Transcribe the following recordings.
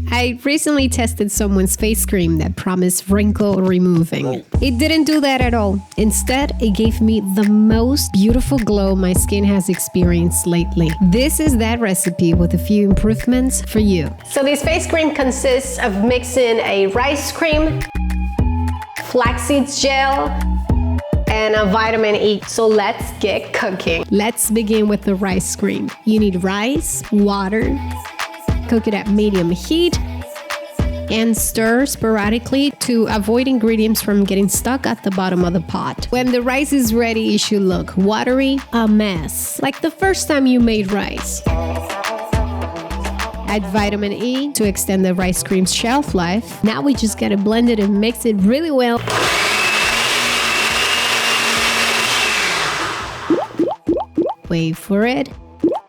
I recently tested someone's face cream that promised wrinkle removing. It didn't do that at all. Instead, it gave me the most beautiful glow my skin has experienced lately. This is that recipe with a few improvements for you. So this face cream consists of mixing a rice cream, flaxseeds gel, and a vitamin E. So let's get cooking. Let's begin with the rice cream. You need rice, water, cook it at medium heat, and stir sporadically to avoid ingredients from getting stuck at the bottom of the pot. When the rice is ready, it should look watery, a mess, like the first time you made rice. Add vitamin E to extend the rice cream's shelf life. Now we just gotta blend it and mix it really well. Wait for it.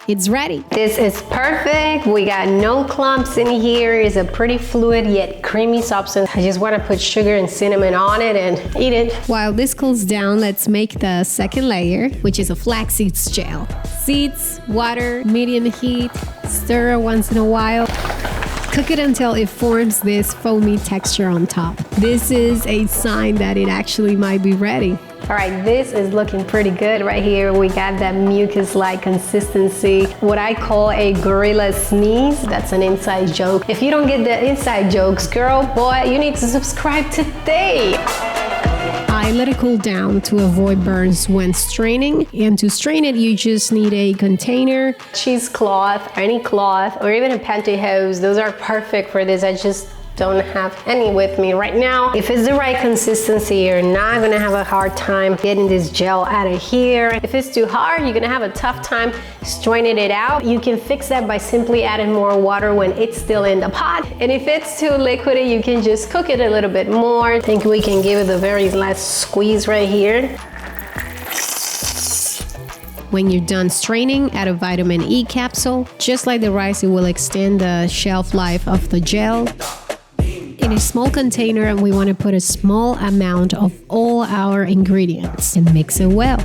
It's ready. This is perfect. We got no clumps in here. It's a pretty fluid yet creamy substance. I just want to put sugar and cinnamon on it and eat it. While this cools down, let's make the second layer, which is a flaxseeds gel. Seeds, water, medium heat, stir once in a while. Cook it until it forms this foamy texture on top. This is a sign that it actually might be ready. All right, this is looking pretty good right here. We got that mucus-like consistency, what I call a gorilla sneeze. That's an inside joke. If you don't get the inside jokes, girl, boy, you need to subscribe today. I let it cool down to avoid burns when straining. And to strain it, you just need a container, cheesecloth, any cloth, or even a pantyhose. Those are perfect for this. I just don't have any with me right now. If it's the right consistency, you're not gonna have a hard time getting this gel out of here. If it's too hard, you're gonna have a tough time straining it out. You can fix that by simply adding more water when it's still in the pot. And if it's too liquidy, you can just cook it a little bit more. I think we can give it the very last squeeze right here. When you're done straining, add a vitamin E capsule. Just like the rice, it will extend the shelf life of the gel. In a small container, and we want to put a small amount of all our ingredients and mix it well.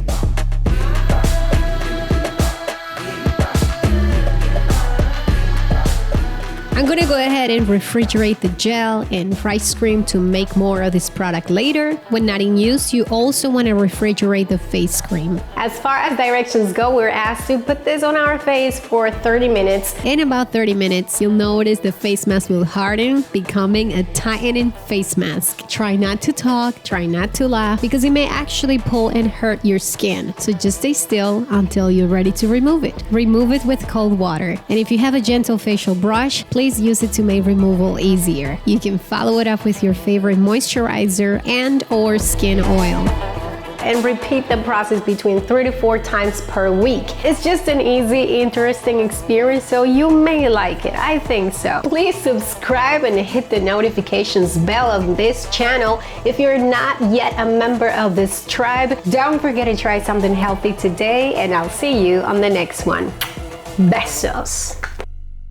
I'm gonna go ahead and refrigerate the gel and rice cream to make more of this product later. When not in use, you also want to refrigerate the face cream. As far as directions go, we're asked to put this on our face for 30 minutes. In about 30 minutes, you'll notice the face mask will harden, becoming a tightening face mask. Try not to talk, try not to laugh, because it may actually pull and hurt your skin. So just stay still until you're ready to remove it. Remove it with cold water. And if you have a gentle facial brush, please use it to make removal easier. You can follow it up with your favorite moisturizer and/or skin oil. And repeat the process between 3 to 4 times per week. It's just an easy, interesting experience, so you may like it. I think so. Please subscribe and hit the notifications bell on this channel. If you're not yet a member of this tribe, don't forget to try something healthy today, and I'll see you on the next one. Besos.